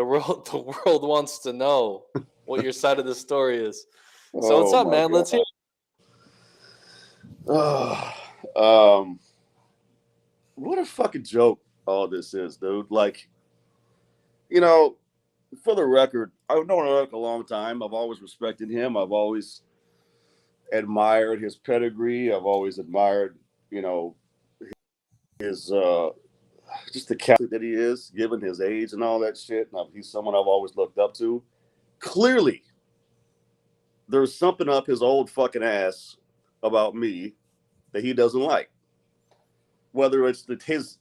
The world, the world wants to know what your side of the story is. So what's Oh up, my man? Let's hear. God. What a fucking joke all this is, dude. Like, you know, for the record, I've known Eric a long time. I've always respected him. I've always admired his pedigree. I've always admired, you know, his just the cat that he is, given his age and all that shit. And he's someone I've always looked up to. Clearly, there's something up his old fucking ass about me that he doesn't like. Whether it's his,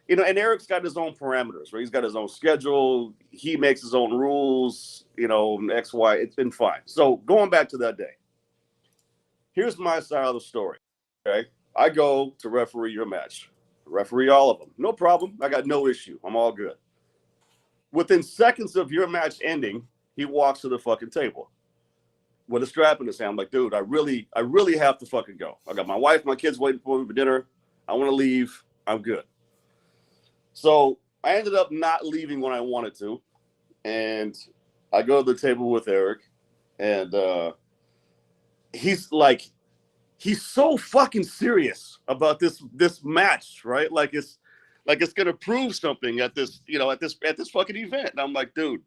and Eric's got his own parameters, right? He's got his own schedule. He makes his own rules, X, Y. It's been fine. So going back to that day, here's my side of the story. Okay. I go to referee your match, referee all of them. No problem. I got no issue. I'm all good. Within seconds of your match ending, he walks to the fucking table with a strap in his hand. I'm like, dude, I really have to fucking go. I got my wife, my kids waiting for me for dinner. I want to leave. I'm good. So I ended up not leaving when I wanted to. And I go to the table with Eric. And he's so fucking serious about this match, right? Like it's gonna prove something at this fucking event. And I'm like, dude,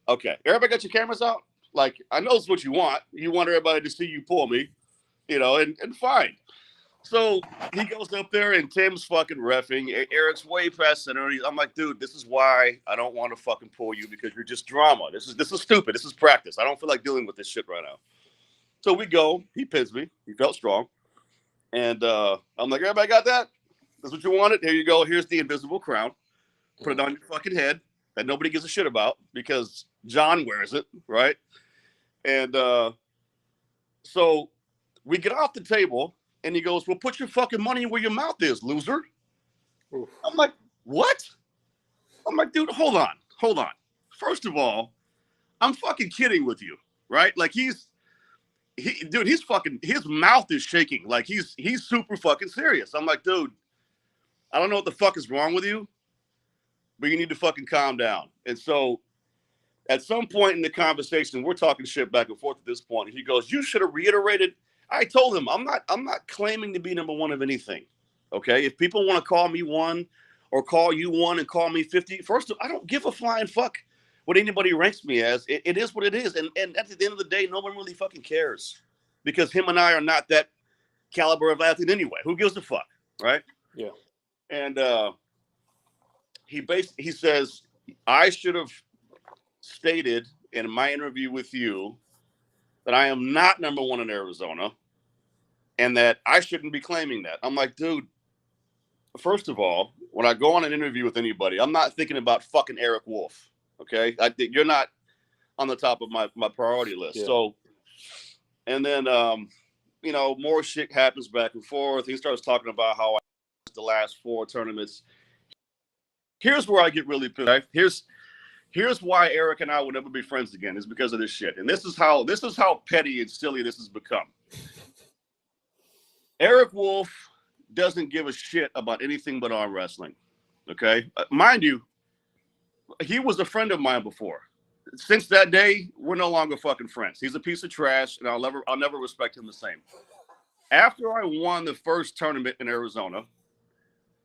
okay, everybody got your cameras out? Like, I know it's what you want. You want everybody to see you pull me, and fine. So he goes up there and Tim's fucking reffing. Eric's way past center. I'm like, dude, this is why I don't want to fucking pull you, because you're just drama. This is stupid. This is practice. I don't feel like dealing with this shit right now. So we go. He pins me. He felt strong. And I'm like, everybody got that? That's what you wanted? Here you go. Here's the invisible crown. Put it on your fucking head that nobody gives a shit about because John wears it, right? And so we get off the table. And he goes, well, put your fucking money where your mouth is, loser. Oof. I'm like, what? I'm like, dude, hold on. First of all, I'm fucking kidding with you, right? Like he's fucking, his mouth is shaking. Like he's super fucking serious. I'm like, dude, I don't know what the fuck is wrong with you, but you need to fucking calm down. And so at some point in the conversation, we're talking shit back and forth at this point. And he goes, you should have reiterated. I told him I'm not claiming to be number one of anything. Okay. If people want to call me one or call you one and call me 50, first of all, I don't give a flying fuck what anybody ranks me as. It is what it is. And at the end of the day, no one really fucking cares because him and I are not that caliber of athlete anyway. Who gives a fuck? Right. Yeah. And he says, I should have stated in my interview with you that I am not number one in Arizona and that I shouldn't be claiming that. I'm like, dude, first of all, when I go on an interview with anybody, I'm not thinking about fucking Eric Wolfe. Okay. You're not on the top of my priority list. Yeah. So, and then, more shit happens back and forth. He starts talking about how I the last 4 tournaments. Here's where I get really pissed. Right? Here's why Eric and I will never be friends again, is because of this shit. And this is how petty and silly this has become. Eric Wolfe doesn't give a shit about anything but arm wrestling. Okay? Mind you, he was a friend of mine before. Since that day, we're no longer fucking friends. He's a piece of trash, and I'll never respect him the same. After I won the first tournament in Arizona,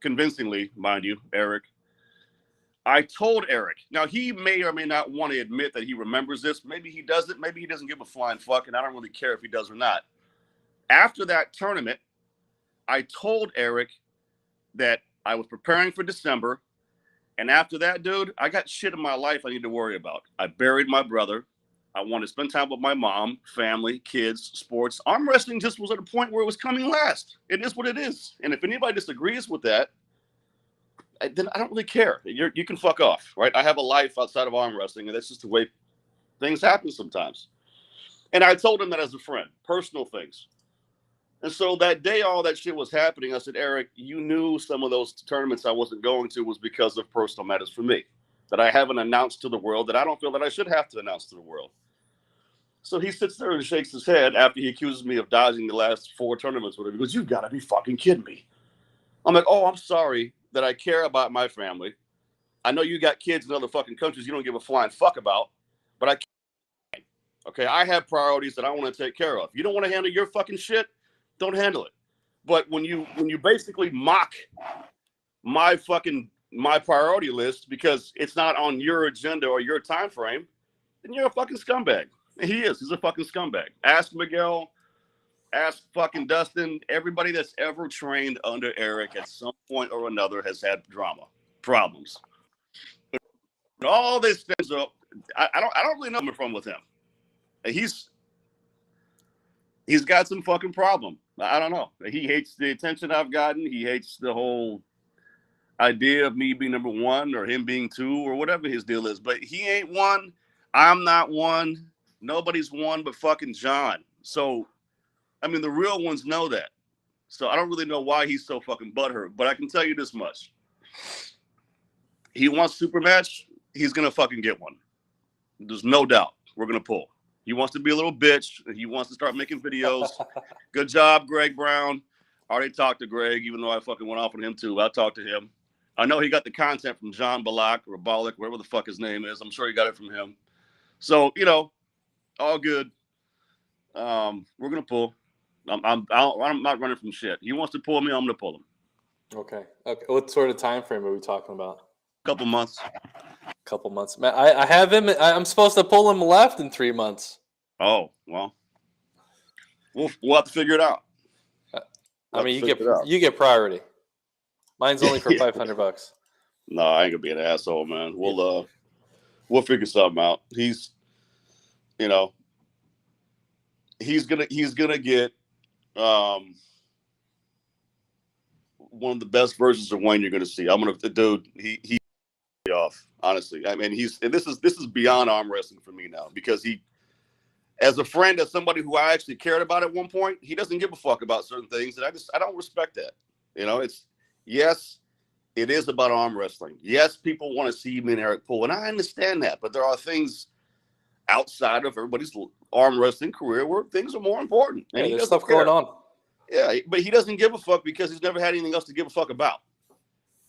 convincingly, mind you, Eric, I told Eric. Now, he may or may not want to admit that he remembers this. Maybe he doesn't. Maybe he doesn't give a flying fuck, and I don't really care if he does or not. After that tournament, I told Eric that I was preparing for December, and after that, dude, I got shit in my life I need to worry about. I buried my brother. I want to spend time with my mom, family, kids, sports. Arm wrestling just was at a point where it was coming last. It is what it is. And if anybody disagrees with that, then I don't really care. You can fuck off, right? I have a life outside of arm wrestling, and that's just the way things happen sometimes. And I told him that as a friend, personal things. And so that day all that shit was happening, I said, Eric, you knew some of those tournaments I wasn't going to was because of personal matters for me, that I haven't announced to the world, that I don't feel that I should have to announce to the world. So he sits there and shakes his head after he accuses me of dodging the last 4 tournaments. Whatever. He goes, you've got to be fucking kidding me. I'm like, oh, I'm sorry that I care about my family. I know you got kids in other fucking countries you don't give a flying fuck about, but I can't. Okay, I have priorities that I want to take care of. You don't want to handle your fucking shit, don't handle it. But when you basically mock my priority list because it's not on your agenda or your time frame, then you're a fucking scumbag. And he is. He's a fucking scumbag. Ask Miguel. Ask fucking Dustin. Everybody that's ever trained under Eric at some point or another has had problems. But all this things up. I don't really know where I'm from with him. He's got some fucking problem. I don't know. He hates the attention I've gotten. He hates the whole idea of me being number one or him being two or whatever his deal is. But he ain't one. I'm not one. Nobody's one but fucking John. So, I mean, the real ones know that. So I don't really know why he's so fucking butthurt. But I can tell you this much. He wants super match. He's going to fucking get one. There's no doubt. We're going to pull. He wants to be a little bitch. He wants to start making videos. Good job, Greg Brown. I already talked to Greg, even though I fucking went off on him too. I talked to him. I know he got the content from John Balak or Balak, whatever the fuck his name is. I'm sure he got it from him. So, you know, all good. We're going to pull. I'm not running from shit. He wants to pull me, I'm going to pull him. Okay. What sort of time frame are we talking about? Couple months. Man, I have him. I'm supposed to pull him left in 3 months. Oh, well. We'll have to figure it out. I mean, you get priority. Mine's only for $500. No, I ain't gonna be an asshole, man. We'll figure something out. He's gonna get one of the best versions of Wayne you're gonna see. He off, honestly. I mean, this is beyond arm wrestling for me now because he, as a friend, as somebody who I actually cared about at one point, he doesn't give a fuck about certain things, and I don't respect that. You know, yes, it is about arm wrestling. Yes, people want to see me and Eric pull, and I understand that, but there are things outside of everybody's arm wrestling career where things are more important. And there's stuff going on. Yeah, but he doesn't give a fuck because he's never had anything else to give a fuck about.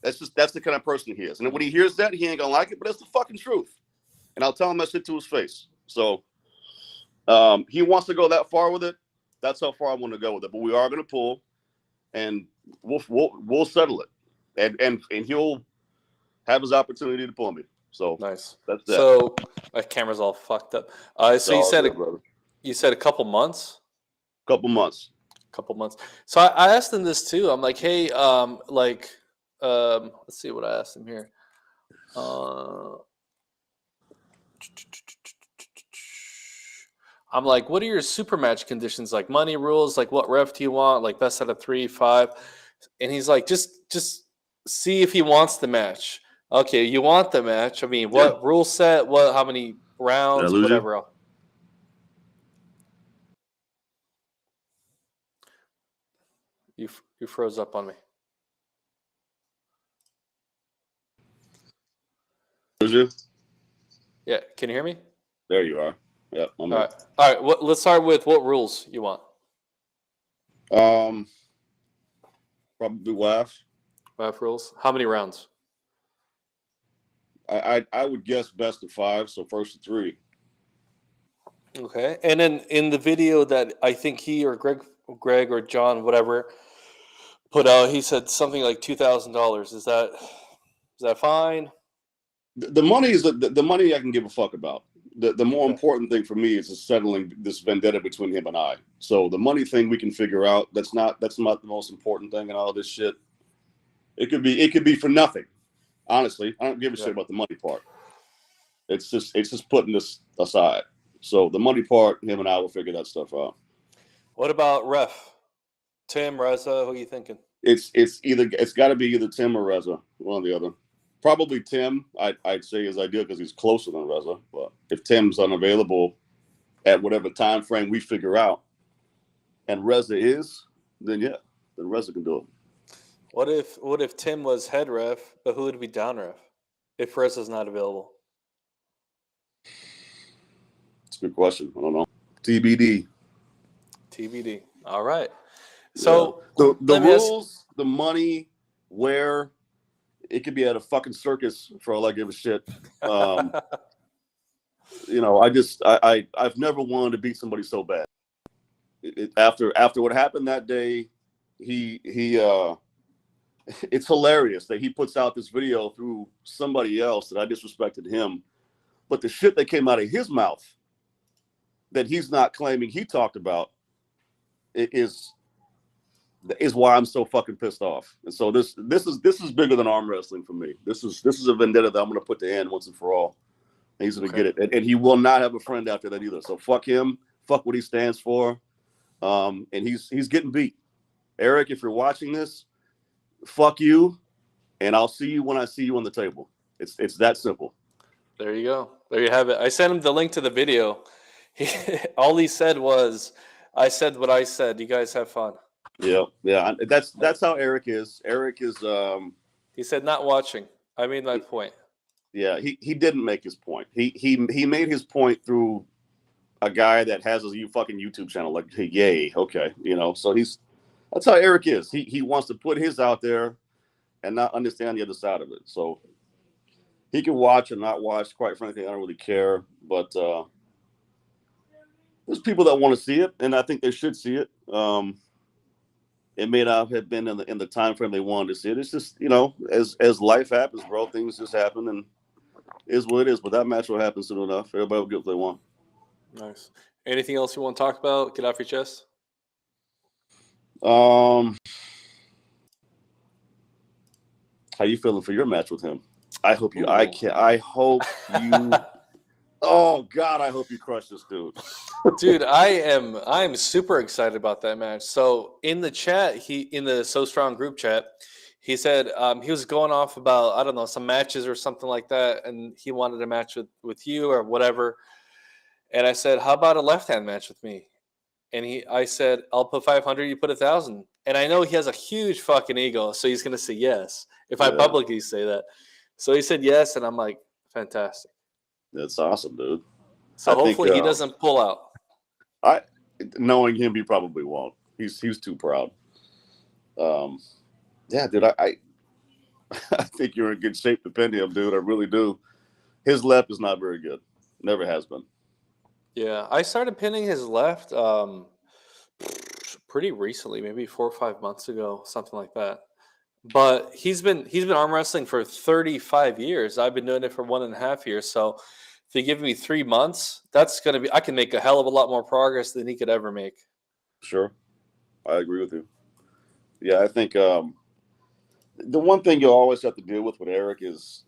That's the kind of person he is. And when he hears that, he ain't gonna like it, but that's the fucking truth. And I'll tell him that shit to his face. So he wants to go that far with it. That's how far I want to go with it. But we are gonna pull, and we'll settle it. And he'll have his opportunity to pull me. So nice. That's that. So my camera's all fucked up. So you said a couple months. Couple months. So I asked him this too. I'm like, hey, let's see what I asked him here. I'm like, what are your super match conditions? Like money rules, like what ref do you want? Like best out of 3, 5. And he's like, just see if he wants the match. Okay, you want the match. I mean, what rule set? How many rounds? Whatever else. You froze up on me. Yeah, can you hear me? There you are. Yep. All right. Let's start with what rules you want. Probably WAF. WAF rules. How many rounds? I would guess best of 5, so first to 3. Okay, and then in the video that I think he or Greg or John, whatever, put out, he said something like $2,000. Is that fine? The money is the money I can give a fuck about. The more important thing for me is settling this vendetta between him and I. So the money thing we can figure out. That's not the most important thing in all this shit. It could be for nothing. Honestly, I don't give a shit about the money part. It's just putting this aside. So the money part, him and I will figure that stuff out. What about ref? Tim, Reza, who are you thinking? It's got to be either Tim or Reza, one or the other. Probably Tim, I'd say is ideal because he's closer than Reza. But if Tim's unavailable at whatever time frame we figure out, and Reza is, then Reza can do it. What if Tim was head ref, but who would be down ref if Reza's not available? It's a good question. I don't know. TBD. All right. So the rules, the money, where it could be at a fucking circus for all I give a shit. You know, I've never wanted to beat somebody so bad. After what happened that day, he it's hilarious that he puts out this video through somebody else that I disrespected him, but the shit that came out of his mouth that he's not claiming he talked about is why I'm so fucking pissed off. And so this is bigger than arm wrestling for me. This is a vendetta that I'm going to put to end once and for all. And he's going to get it, and he will not have a friend after that either. So fuck him, fuck what he stands for, and he's getting beat. Eric, if you're watching this, fuck you, and I'll see you when I see you on the table. It's that simple. There you go. There you have it. I sent him the link to the video. All he said was, "I said what I said. You guys have fun." Yeah. That's how Eric is. Eric is. He said, "Not watching." I made my point. Yeah, he didn't make his point. He made his point through a guy that has a fucking YouTube channel. Like, hey, yay, okay, you know. So that's how Eric is. He wants to put his out there and not understand the other side of it. So he can watch or not watch. Quite frankly, I don't really care. But there's people that want to see it, and I think they should see it. It may not have been in the time frame they wanted to see it. It's just, you know, as life happens, bro, things just happen, and is what it is. But that match will happen soon enough. Everybody will get what they want. Nice. Anything else you want to talk about? Get off your chest. How you feeling for your match with him? I hope you. Ooh. I hope you. Oh God, I hope you crush this dude. Dude, I'm super excited about that match. So in the chat, in the So Strong group chat, he said he was going off about, I don't know, some matches or something like that, and he wanted a match with you or whatever. And I said, how about a left-hand match with me? And I said, I'll put 500, you put 1,000. And I know he has a huge fucking ego, so he's gonna say yes if I publicly say that. So he said yes, and I'm like, fantastic. That's awesome, dude. So hopefully he doesn't pull out. Knowing him, he probably won't. He's too proud. Yeah, dude, I think you're in good shape to pin him, dude. I really do. His left is not very good. Never has been. Yeah, I started pinning his left pretty recently, maybe 4 or 5 months ago, something like that. But he's been arm wrestling for 35 years. I've been doing it for 1.5 years. So if you give me 3 months, I can make a hell of a lot more progress than he could ever make. Sure. I agree with you. Yeah, I think the one thing you'll always have to deal with Eric is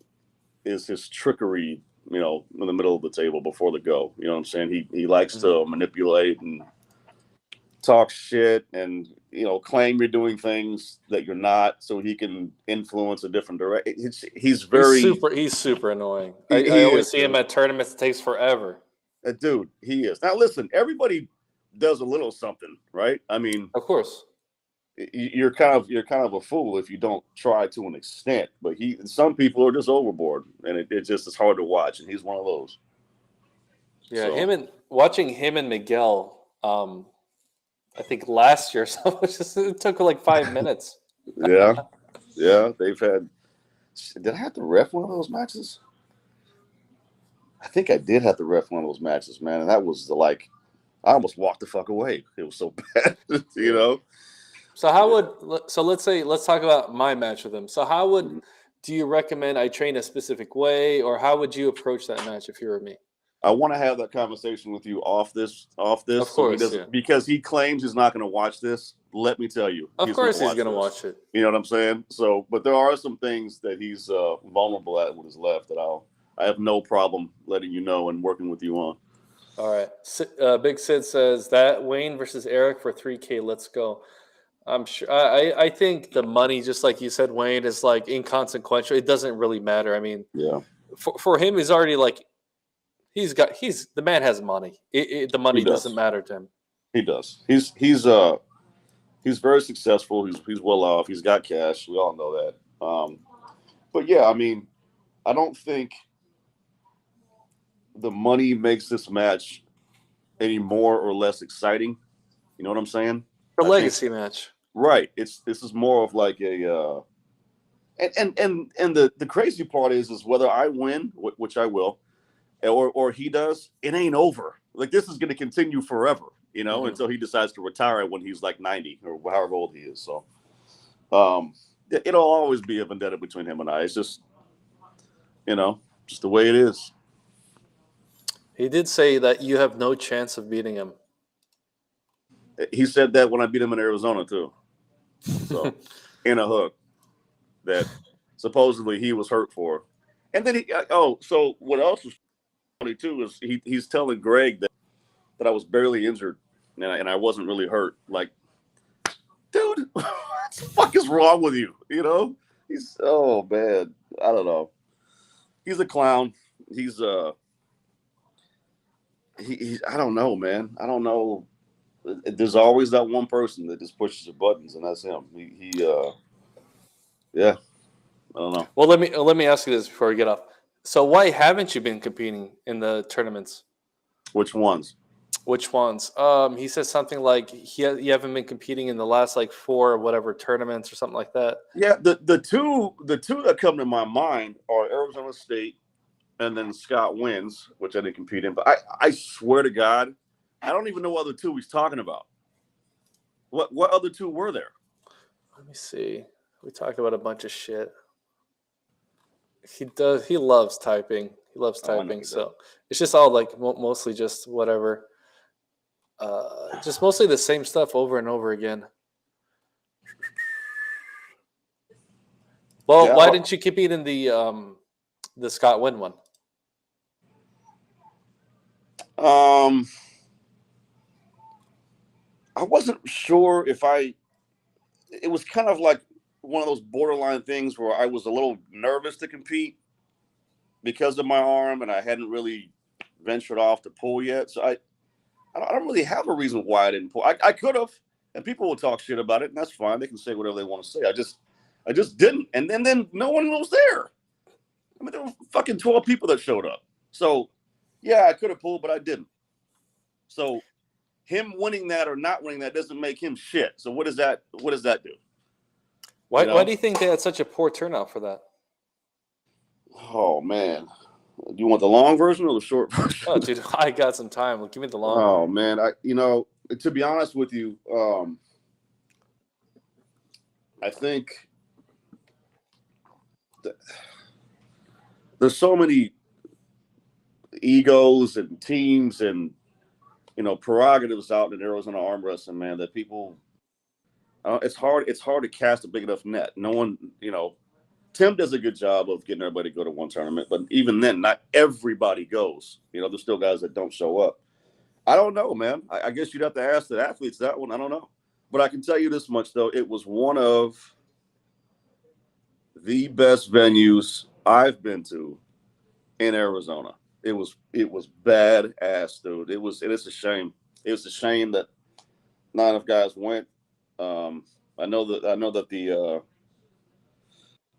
his trickery, you know, in the middle of the table before the go. You know what I'm saying? He likes to manipulate and talk shit and, you know, claim you're doing things that you're not, so he can influence a different direction. He's super annoying. I always see him at tournaments. It takes forever. Dude, he is. Now listen, everybody does a little something, right? I mean, of course, you're kind of a fool if you don't try to an extent. But some people are just overboard, and it just is hard to watch. And he's one of those. Yeah, so. Watching him and Miguel. I think last year, so it took like 5 minutes. Yeah, they've had. Did I have to ref one of those matches? I think I did have to ref one of those matches, man, and that was I almost walked the fuck away. It was so bad, you know. So let's talk about my match with him. So do you recommend I train a specific way, or how would you approach that match if you were me? I want to have that conversation with you off this. Of course, because he claims he's not going to watch this. Let me tell you, of course he's going to watch it. You know what I'm saying? So, but there are some things that he's vulnerable at with his left that I have no problem letting you know and working with you on. All right, Big Sid says that Wayne versus Eric for $3K. Let's go. I'm sure. I think the money, just like you said, Wayne, is like inconsequential. It doesn't really matter. I mean, yeah, for him, he's already like. The man has money. The money doesn't matter to him. He does. He's very successful. He's well off. He's got cash. We all know that. But yeah, I mean, I don't think the money makes this match any more or less exciting. You know what I'm saying? A legacy match, right? This is more of like a And the crazy part is whether I win, which I will, or he does, it ain't over. Like this is going to continue forever, until he decides to retire when he's like 90 or however old he is. So, it'll always be a vendetta between him and I. It's just, just the way it is. He did say that you have no chance of beating him. He said that when I beat him in Arizona too. So, in a hook that supposedly he was hurt for, and then so what else was funny too is he's telling Greg that I was barely injured and I wasn't really hurt. Like, dude, what the fuck is wrong with you? He's oh man, I don't know. He's a clown. He's I don't know, man. I don't know. There's always that one person that just pushes the buttons, and that's him. Yeah, I don't know. Well, let me ask you this before we get off. So why haven't you been competing in the tournaments? Which ones? Which ones? He says something like you haven't been competing in the last like 4 or whatever tournaments or something like that. Yeah, the two that come to my mind are Arizona State and then Scott Wins, which I didn't compete in. But I swear to God, I don't even know what other two he's talking about. What other two were there? Let me see. We talked about a bunch of shit. He loves typing. He loves typing. So it's just all like mostly just whatever. Just mostly the same stuff over and over again. Well, Yeah, why didn't you compete in the Scott Wynn one? I wasn't sure if it was kind of like one of those borderline things where I was a little nervous to compete because of my arm, and I hadn't really ventured off to pull yet. So I don't really have a reason why I didn't pull. I could have, and people will talk shit about it, and that's fine. They can say whatever they want to say. I just didn't, and then no one was there. I mean, there were fucking 12 people that showed up. So yeah, I could have pulled, but I didn't. So him winning that or not winning that doesn't make him shit. So what does that do? Why do you think they had such a poor turnout for that? Oh man, do you want the long version or the short version? Oh, dude, I got some time. Give me the long. Oh man, to be honest with you, I think there's so many egos and teams and prerogatives out in Arizona arm wrestling, man, that people it's hard to cast a big enough net. No one, Tim does a good job of getting everybody to go to one tournament, but even then, not everybody goes. There's still guys that don't show up. I don't know, man. I guess you'd have to ask the athletes that one. I don't know. But I can tell you this much, though. It was one of the best venues I've been to in Arizona. It was badass, dude. It is a shame. It was a shame that not enough guys went. I know that the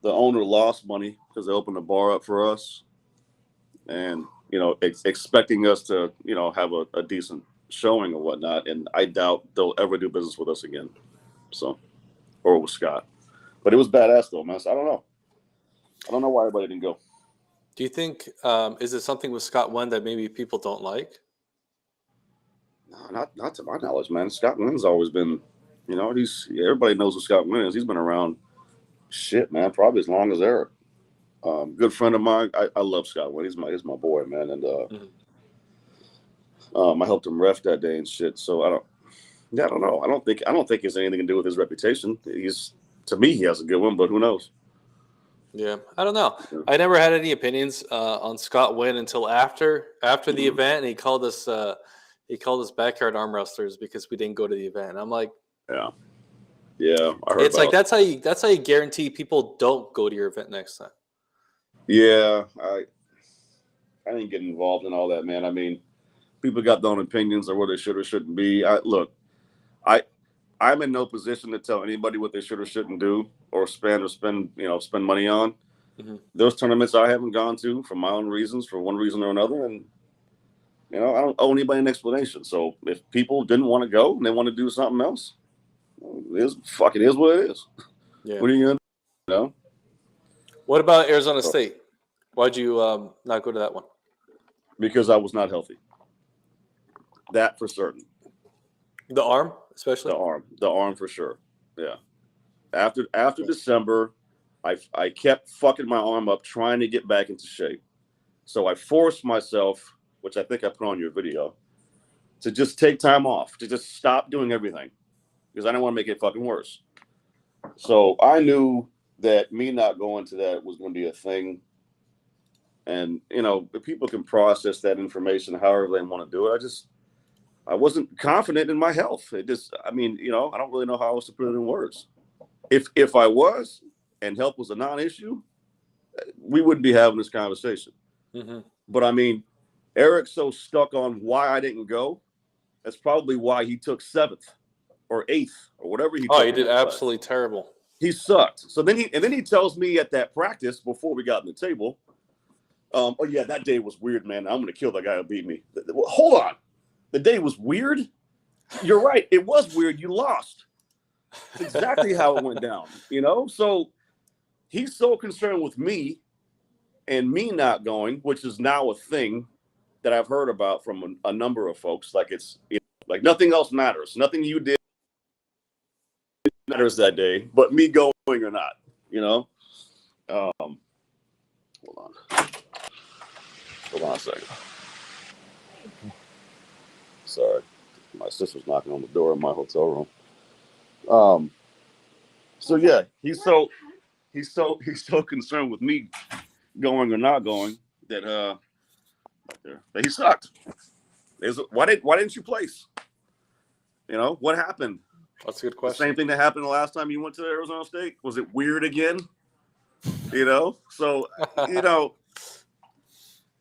owner lost money because they opened the bar up for us, and expecting us to have a decent showing or whatnot. And I doubt they'll ever do business with us again. So, or with Scott, but it was badass though, man. So I don't know why everybody didn't go. Do you think is it something with Scott Wynn that maybe people don't like? No, not to my knowledge, man. Scott Wynn's always been, everybody knows who Scott Wynn is. He's been around, shit, man, probably as long as Eric. Good friend of mine. I love Scott Wynn. He's my boy, man. And I helped him ref that day and shit. So I don't know. I don't think it's anything to do with his reputation. To me, he has a good one, but who knows? Yeah, I don't know. I never had any opinions on Scott Wynn until after the event, and he called us backyard arm wrestlers because we didn't go to the event. And I'm like, yeah, I heard it's like that's how you guarantee people don't go to your event next time. Yeah, I didn't get involved in all that, man. I mean, people got their own opinions on where they should or shouldn't be. I'm in no position to tell anybody what they should or shouldn't do or spend money on. Mm-hmm. Those tournaments I haven't gone to for my own reasons, for one reason or another, and I don't owe anybody an explanation. So if people didn't want to go and they want to do something else, it is what it is. Yeah. What are you gonna do? What about Arizona So, State? Why'd you not go to that one? because I was not healthy. That for certain. The arm, especially? The arm for sure. Yeah. After December, I kept fucking my arm up trying to get back into shape. So I forced myself, which I think I put on your video, to just take time off, to just stop doing everything because I didn't want to make it fucking worse. So I knew that me not going to that was going to be a thing. And, you know, people can process that information however they want to do it. I wasn't confident in my health. I don't really know how else to put it in words. If I was, and health was a non-issue, we wouldn't be having this conversation. Mm-hmm. But I mean, Eric's so stuck on why I didn't go. That's probably why he took 7th or 8th or whatever he took. Oh, he did absolutely terrible. He sucked. So then he tells me at that practice before we got on the table, oh yeah, that day was weird, man. I'm gonna kill that guy who beat me. Hold on. The day was weird? You're right. It was weird. You lost. It's exactly how it went down, you know? So he's so concerned with me and me not going, which is now a thing that I've heard about from a number of folks. Like like nothing else matters. Nothing you did matters that day, but me going or not, you know? Hold on a second. Sorry. My sister's knocking on the door in my hotel room. So yeah, he's so concerned with me going or not going that he sucked. Why didn't you place? You know, what happened? That's a good question. The same thing that happened the last time you went to Arizona State? Was it weird again? You know? So, you know,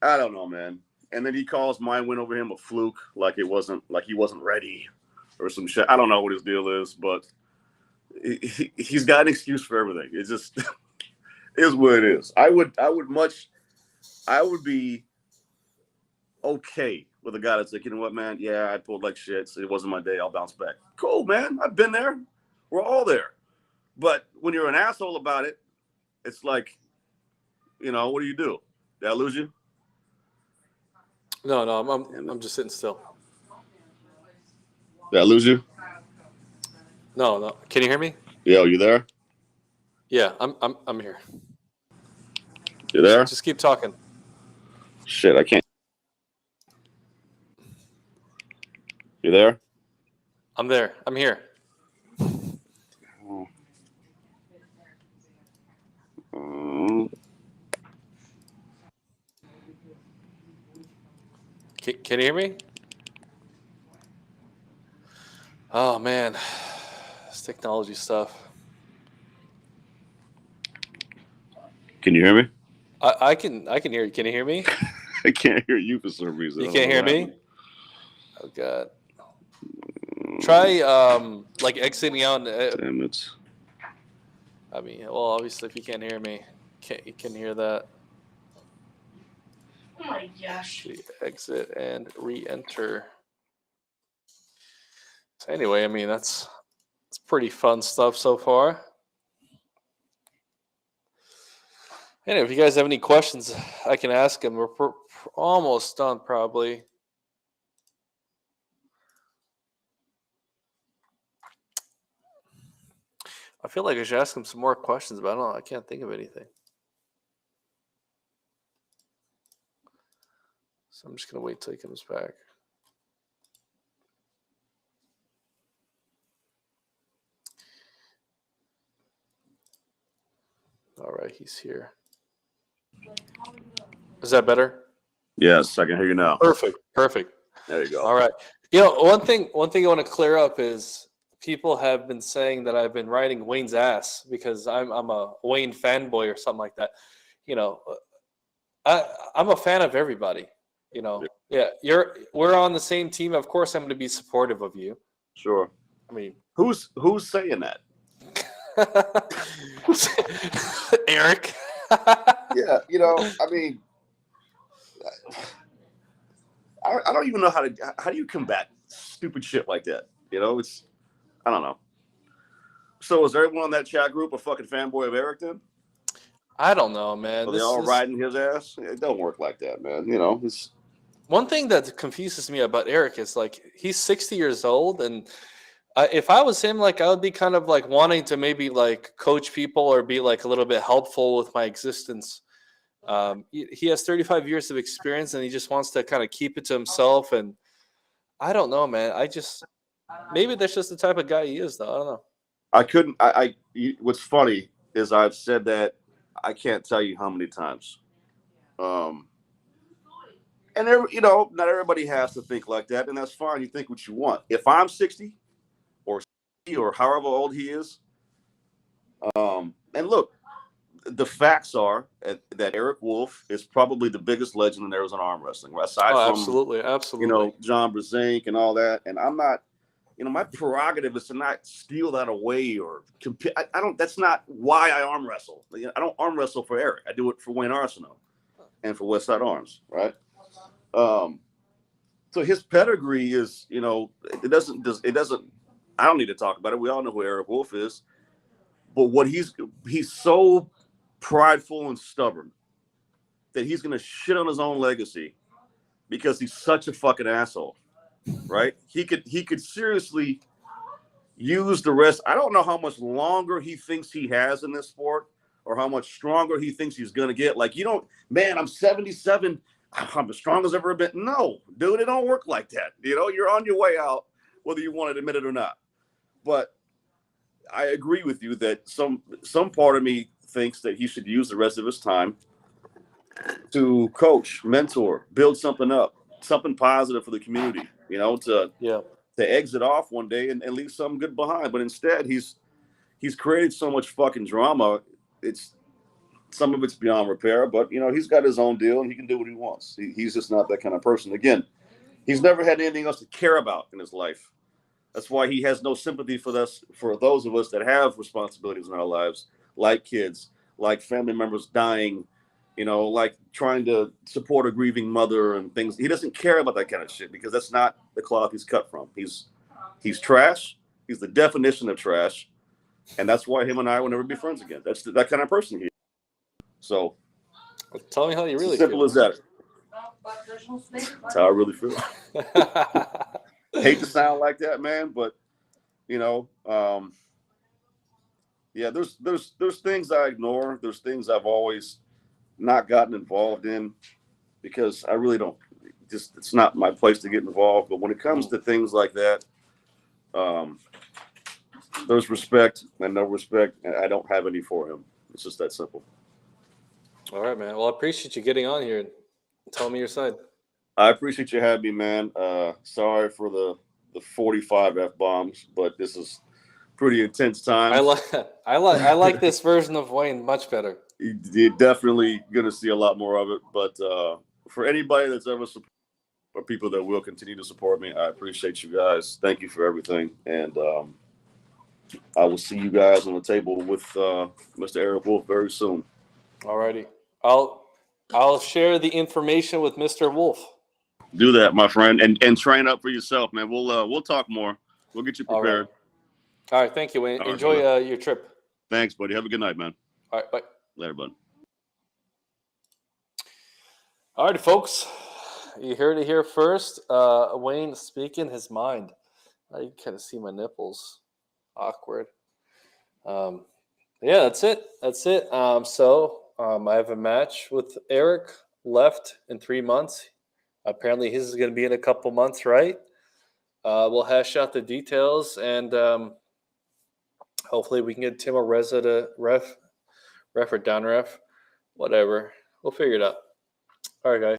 I don't know, man. And then he calls my win over him a fluke, like he wasn't ready or some shit. I don't know what his deal is, but he's got an excuse for everything. It just is what it is. I would be okay with a guy that's like, you know what, man? Yeah, I pulled like shit. So it wasn't my day. I'll bounce back. Cool, man. I've been there. We're all there. But when you're an asshole about it, it's like, you know, what do you do? Did I lose you? No, I'm just sitting still. Did I lose you? No. Can you hear me? Yo, you there? Yeah, I'm here. You there? Just keep talking. Shit, I can't. You there? I'm there. I'm here. Can you hear me? Oh man, this technology stuff. Can you hear me? I can hear you. Can you hear me? I can't hear you for some reason. You can't hear me? Oh god. Try like exiting out. Damn it. I mean, well, obviously, if you can't hear me, you can hear that. Oh my gosh. Exit and re-enter. So anyway, I mean, it's pretty fun stuff so far. Anyway, if you guys have any questions, I can ask them. We're almost done, probably. I feel like I should ask him some more questions, but I don't know. I can't think of anything. So I'm just going to wait till he comes back. All right, he's here. Is that better? Yes, I can hear you now. Perfect. There you go. All right. You know, one thing I want to clear up is people have been saying that I've been riding Wayne's ass because I'm a Wayne fanboy or something like that. You know, I'm a fan of everybody. You know, yeah, we're on the same team. Of course, I'm going to be supportive of you. Sure. I mean, who's saying that? Eric. Yeah, you know, I mean, I don't even know how do you combat stupid shit like that? You know, I don't know. So is everyone on that chat group a fucking fanboy of Eric then? I don't know, man. Are they all riding his ass? It don't work like that, man. You know, it's one thing that confuses me about Eric is like he's 60 years old, and if I was him, like I would be kind of like wanting to maybe like coach people or be like a little bit helpful with my existence. He has 35 years of experience, and he just wants to kind of keep it to himself. And I don't know, man. Maybe that's just the type of guy he is, though. I don't know. I couldn't. What's funny is I've said that I can't tell you how many times. And you know, not everybody has to think like that, and that's fine. You think what you want. If I'm 60 or 60 or however old he is, and look, the facts are that Eric Wolfe is probably the biggest legend in Arizona arm wrestling, aside from absolutely, you know, John Brzenk and all that. And I'm not, you know, my prerogative is to not steal that away or compare. I don't. That's not why I arm wrestle. I don't arm wrestle for Eric. I do it for Wayne Arceneaux and for West Side Arms, right? So his pedigree is, you know, it doesn't. I don't need to talk about it. We all know who Eric Wolfe is. But what he's so prideful and stubborn that he's going to shit on his own legacy because he's such a fucking asshole, right? He could seriously use the rest. I don't know how much longer he thinks he has in this sport or how much stronger he thinks he's going to get. Like, you don't, man, I'm 77. I'm the strongest I've ever been. No, dude, it don't work like that. You know, you're on your way out, whether you want to admit it or not. But I agree with you that some part of me thinks that he should use the rest of his time to coach, mentor, build something up, something positive for the community, you know, to exit off one day and leave something good behind. But instead, he's created so much fucking drama. Some of it's beyond repair, but, you know, he's got his own deal and he can do what he wants. He's just not that kind of person. Again, he's never had anything else to care about in his life. That's why he has no sympathy for those of us that have responsibilities in our lives, like kids, like family members dying, you know, like trying to support a grieving mother and things. He doesn't care about that kind of shit because that's not the cloth he's cut from. He's trash. He's the definition of trash. And that's why him and I will never be friends again. That's that kind of person he is. So tell me how you really simple feel. As that. That's how I really feel. Hate to sound like that, man, but you know, yeah, there's things I ignore. There's things I've always not gotten involved in because I really don't. It's not my place to get involved. But when it comes to things like that, there's respect and no respect, and I don't have any for him. It's just that simple. All right, man. Well, I appreciate you getting on here and telling me your side. I appreciate you having me, man. Sorry for the 45 F-bombs, but this is pretty intense time. I like this version of Wayne much better. You're definitely going to see a lot more of it. But for anybody that's ever supported or people that will continue to support me, I appreciate you guys. Thank you for everything. And I will see you guys on the table with Mr. Eric Wolfe very soon. All righty. I'll share the information with Mr. Wolfe. Do that, my friend, and train up for yourself, man. We'll talk more. We'll get you prepared. All right. Thank you, Wayne. Enjoy your trip. Thanks, buddy. Have a good night, man. All right. Bye. Later, bud. All right, folks. You heard it here first. Wayne speaking his mind. You can kind of see my nipples. Awkward. Yeah, that's it. So I have a match with Eric left in 3 months. Apparently, his is going to be in a couple months, right? We'll hash out the details, and hopefully we can get Tim Areza to ref or down ref, whatever. We'll figure it out. All right, guys.